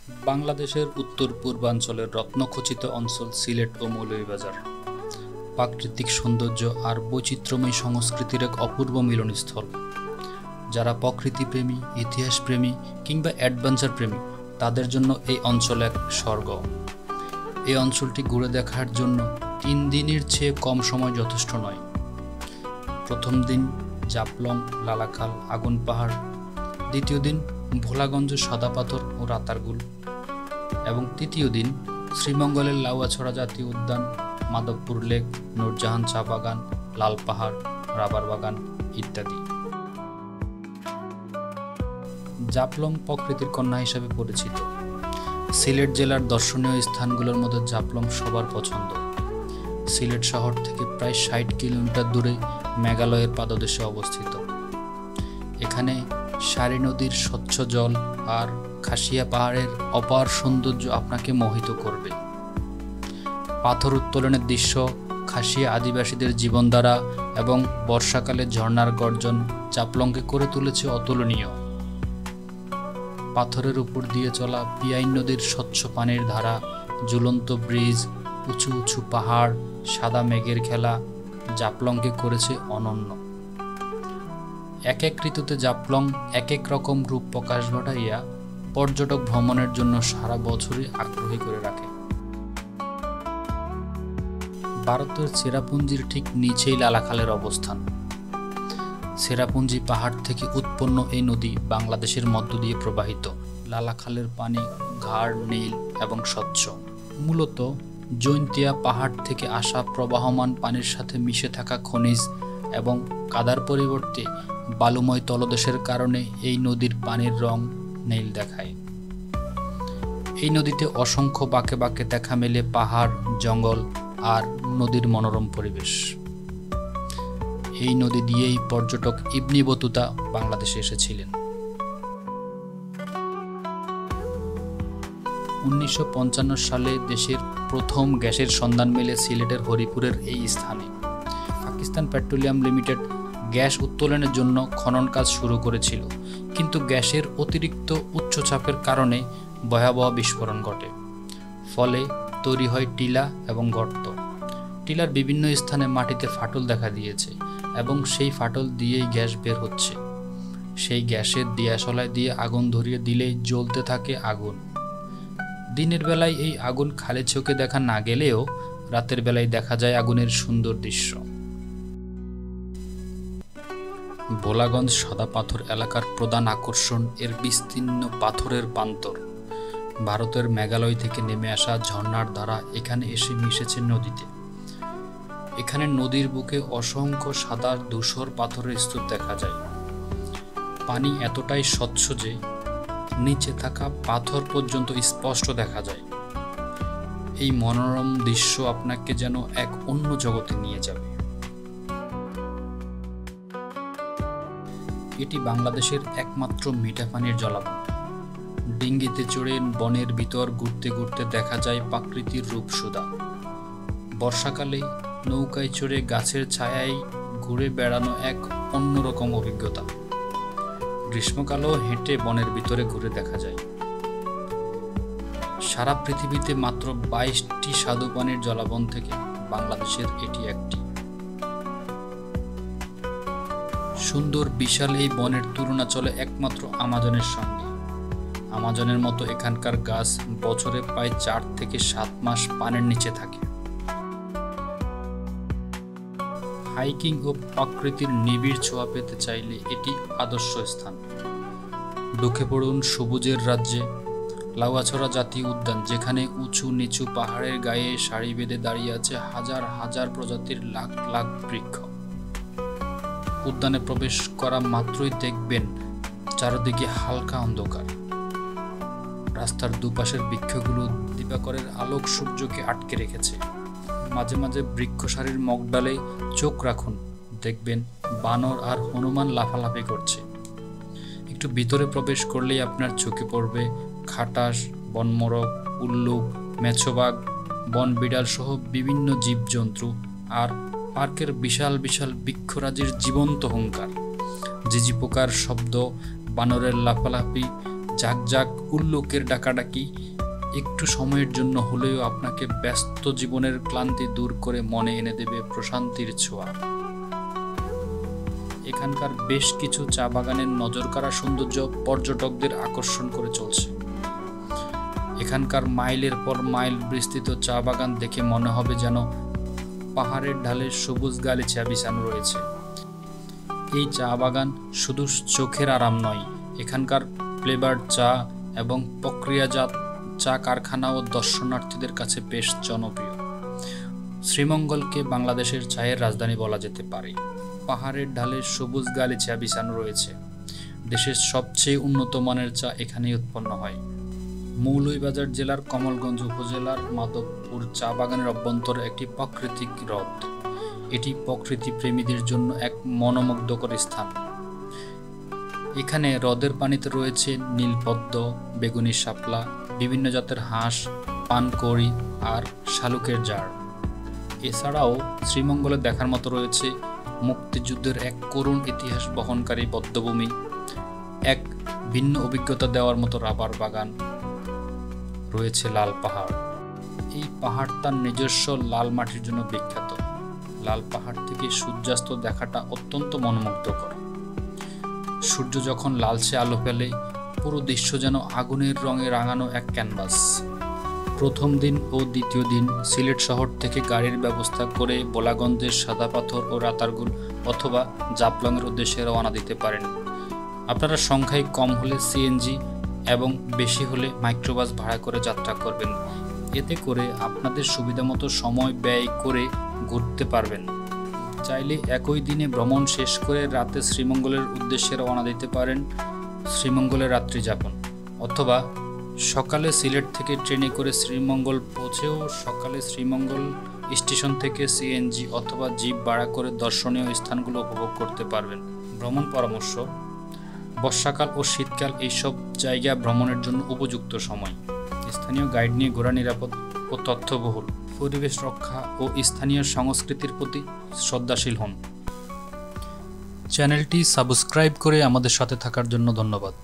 বাংলাদেশের উত্তর পূর্বাঞ্চলের রত্নখচিত অঞ্চল সিলেট ও মৌলভীবাজার প্রাকৃতিক সৌন্দর্য আর বৈচিত্র্যময় সংস্কৃতির এক অপূর্ব মিলনস্থল। যারা প্রকৃতিপ্রেমী, ইতিহাসপ্রেমী কিংবা অ্যাডভেঞ্চার প্রেমী তাদের জন্য এই অঞ্চল এক স্বর্গ। এই অঞ্চলটি ঘুরে দেখার জন্য 3 দিনের চেয়ে কম সময় যথেষ্ট নয়। প্রথম দিন জাফলং, লালাখাল, আগুন পাহাড়, দ্বিতীয় দিন ভোলাগঞ্জ, সাদা পাথর ও রাতারগুল এবং তৃতীয় দিন শ্রীমঙ্গলের লাউয়াছড়া জাতীয় উদ্যান, মাধবপুর লেক, নূরজাহান চা বাগান, লাল পাহাড়, রাবার বাগান ইত্যাদি। জাফলং প্রকৃতির কন্যা হিসেবে পরিচিত। সিলেট জেলার দর্শনীয় স্থানগুলোর মধ্যে জাফলং সবার পছন্দ। সিলেট শহর থেকে প্রায় 60 কিলোমিটার দূরে মেঘালয়ের পাদদেশে অবস্থিত। এখানে সারি নদীর স্বচ্ছ জল আর খাসিয়া পাহাড়ের অপার সৌন্দর্য আপনাকে মোহিত করবে। পাথর উত্তোলনের দৃশ্য, খাসিয়া আদিবাসীদের জীবনধারা এবং বর্ষাকালে ঝর্ণার গর্জন জাফলংকে করে তুলেছে অতুলনীয়। পাথরের উপর দিয়ে চলা পিয়াইন নদীর স্বচ্ছ পানির ধারা, ঝুলন্ত ব্রিজ, উঁচু উঁচু পাহাড়, সাদা মেঘের খেলা জাফলংকে করেছে অনন্য। এক এক ঋতুতে জাফলং এক এক রকম রূপ প্রকাশ ঘটাইয়া পর্যটক ভ্রমণের জন্য সারা বছরই আগ্রহী করে রাখে। ভারতের চেরাপুঞ্জির ঠিক নিচেই লালাখালের অবস্থান। চেরাপুঞ্জি পাহাড় থেকে উৎপন্ন এই নদী বাংলাদেশের মধ্য দিয়ে প্রবাহিত। লালাখালের পানি গাঢ় নীল এবং স্বচ্ছ। মূলত জৈন্তিয়া পাহাড় থেকে আসা প্রবাহমান পানির সাথে মিশে থাকা খনিজ এবং কাদার পরিবর্তে বালুময় তলদেশের কারণে এই নদীর পানির রং নীল দেখায়। এই নদীতে অসংখ্য বাঁকে বাঁকে দেখা মেলে পাহাড়, জঙ্গল আর নদীর মনোরম পরিবেশ। এই নদী দিয়েই পর্যটক ইবনে বতুতা বাংলাদেশে এসেছিলেন। 1955 সালে দেশের প্রথম গ্যাসের সন্ধান মেলে সিলেটের হরিপুরের এই স্থানে। পাকিস্তান পেট্রোলিয়াম লিমিটেড গ্যাস উত্তোলনের জন্য খনন কাজ শুরু করেছিল, কিন্তু গ্যাসের অতিরিক্ত উচ্চ চাপের কারণে ভয়াবহ বিস্ফোরণ ঘটে। ফলে তৈরি হয় টিলা এবং গর্ত। টিলার বিভিন্ন স্থানে মাটিতে ফাটল দেখা দিয়েছে এবং সেই ফাটল দিয়েই গ্যাস বের হচ্ছে। সেই গ্যাসের দিয়াশলায় দিয়ে আগুন ধরিয়ে দিলেই জ্বলতে থাকে আগুন। দিনের বেলায় এই আগুন খালি চোখে দেখা না গেলেও রাতের বেলায় দেখা যায় আগুনের সুন্দর দৃশ্য। ভোলাগঞ্জ সাদা পাথর এলাকার প্রধান আকর্ষণ এর বিস্তীর্ণ পাথরের প্রান্তর। ভারতের মেঘালয় থেকে নেমে আসা ঝর্ণার ধারা এখানে এসে মিশেছে নদীতে। এখানে নদীর বুকে অসংখ্য সাদা ধূসর পাথরের স্তূপ দেখা যায়। পানি এতটাই স্বচ্ছ যে নিচে থাকা পাথর পর্যন্ত স্পষ্ট দেখা যায়। এই মনোরম দৃশ্য আপনাকে যেন এক অন্য জগতে নিয়ে যাবে। এটি বাংলাদেশের একমাত্র মিঠা পানির জলাভূমি। ডিঙ্গিতে চড়ে বনের ভিতর ঘুরতে ঘুরতে দেখা যায় প্রাকৃতির রূপসুধা। বর্ষাকালে নৌকায় চড়ে গাছের ছায়ায় ঘুরে বেড়ানো এক অন্যরকম অভিজ্ঞতা। গ্রীষ্মকালেও হেঁটে বনের ভিতরে ঘুরে দেখা যায়। সারা পৃথিবীতে মাত্র 22টি স্বাদু পানির জলাবন থেকে বাংলাদেশের এটি একটি। সুন্দর বিশাল এই বনের তুলনা চলে একমাত্র আমাজনের সঙ্গে। আমাজনের মতো এখানকার গাছ বছরে প্রায় 4 থেকে 7 মাস পানির নিচে থাকে। হাইকিং ও প্রকৃতির নিবিড় ছোঁয়া পেতে চাইলে এটি আদর্শ স্থান। ঢুকে পড়ুন সবুজের রাজ্যে। লাউয়াছড়া জাতীয় উদ্যান, যেখানে উঁচু নিচু পাহাড়ের গায়ে সারি বেঁধে দাঁড়িয়ে আছে হাজার হাজার প্রজাতির লাখ লাখ বৃক্ষ। উদ্যানে প্রবেশ করা মাত্রই দেখবেন চারদিকে হালকা অন্ধকার। রাস্তার দুপাশের বৃক্ষগুলো দিবাকরের আলোক সূর্যকে আটকে রেখেছে। মাঝে মাঝে বৃক্ষসারির মগডালে চোখ রাখুন, দেখবেন বানর আর হনুমান লাফালাফি করছে। একটু ভিতরে প্রবেশ করলেই আপনার চোখে পড়বে খাটাস, বনমোরগ, উল্লুক, মেছোবাগ, বন বিড়াল সহ বিভিন্ন জীবজন্তু আর পার্কের বিশাল বিশাল বৃক্ষরাজির জীবন্ত হুঙ্কার। ঝিঝি পোকার শব্দ, বানরের লাফালাফি, ঝাঁকঝাঁক উল্লোকের ডাকাডাকি একটু সময়ের জন্য হলেও আপনাকে ব্যস্ত জীবনের ক্লান্তি দূর করে মনে এনে দেবে প্রশান্তির ছোঁয়া। এখানকার বেশ কিছু চা বাগানের নজরকাড়া সৌন্দর্য পর্যটকদের আকর্ষণ করে চলছে। এখানকার মাইলের পর মাইল বিস্তৃত চা বাগান দেখে মনে হবে যেন পাহাড়ের ঢালে সবুজ গালিচা বিছানো রয়েছে। এই চা বাগান শুধু চোখের আরাম নয়, এখানকার ফ্লেভার চা এবং প্রক্রিয়াজাত চা কারখানা ও দর্শনার্থীদের কাছে বেশ জনপ্রিয়। শ্রীমঙ্গলকে বাংলাদেশের চায়ের রাজধানী বলা যেতে পারে। পাহাড়ের ঢালে সবুজ গালিচা বিছানো রয়েছে। দেশের সবচেয়ে উন্নত মানের চা এখানেই উৎপন্ন হয়। মৌলভীবাজার জেলার কমলগঞ্জ উপজেলার মাধবপুর চা বাগানের অভ্যন্তরে একটি প্রাকৃতিক হ্রদ। এটি প্রকৃতি প্রেমীদের জন্য এক মনোমুগ্ধকর স্থান। এখানে হ্রদের পানিতে রয়েছে নীলপদ্ম, বেগুনি শাপলা, বিভিন্ন জাতের হাঁস, পানকড়ি আর শালুকের জার। এছাড়াও শ্রীমঙ্গলে দেখার মতো রয়েছে মুক্তিযুদ্ধের এক করুণ ইতিহাস বহনকারী বধ্যভূমি, এক ভিন্ন অভিজ্ঞতা দেওয়ার মতো রাবার বাগান, রয়েছে লাল পাহাড়। এই পাহাড় তার নিজস্ব লাল মাটির জন্য বিখ্যাত। লাল পাহাড় থেকে সূর্যাস্ত দেখাটা অত্যন্ত মনোমুগ্ধকর। সূর্য যখন লালচে আলো ফেলে, পুরো দৃশ্য যেন আগুনের রঙে রাঙানো এক ক্যানভাস। প্রথম দিন ও দ্বিতীয় দিন সিলেট শহর থেকে গাড়ির ব্যবস্থা করে বোলাগঞ্জের সাদা পাথর ও রাতারগুল অথবা জাফলংয়ের উদ্দেশ্যে রওনা দিতে পারেন। আপনারা সংখ্যায় কম হলে সিএনজি এবং বেশি হলে মাইক্রোবাস ভাড়া করে যাত্রা করবেন। এতে করে আপনাদের সুবিধামতো সময় ব্যয় করে ঘুরতে পারবেন। চাইলে একই দিনে ভ্রমণ শেষ করে রাতে শ্রীমঙ্গলের উদ্দেশ্যে রওনা দিতে পারেন শ্রীমঙ্গলের রাত্রি যাপন, অথবা সকালে সিলেট থেকে ট্রেনে করে শ্রীমঙ্গল পৌঁছেও সকালে শ্রীমঙ্গল স্টেশন থেকে সিএনজি অথবা জিপ ভাড়া করে দর্শনীয় স্থানগুলো উপভোগ করতে পারবেন। ভ্রমণ পরামর্শ: বর্ষাকাল ও শীতকাল এইসব জায়গা ভ্রমণের জন্য উপযুক্ত সময়। স্থানীয় গাইড নিয়ে ঘোরা নিরাপদ ও তথ্যবহুল। পরিবেশ রক্ষা ও স্থানীয় সংস্কৃতির প্রতি শ্রদ্ধাশীল হন। চ্যানেলটি সাবস্ক্রাইব করে আমাদের সাথে থাকার জন্য ধন্যবাদ।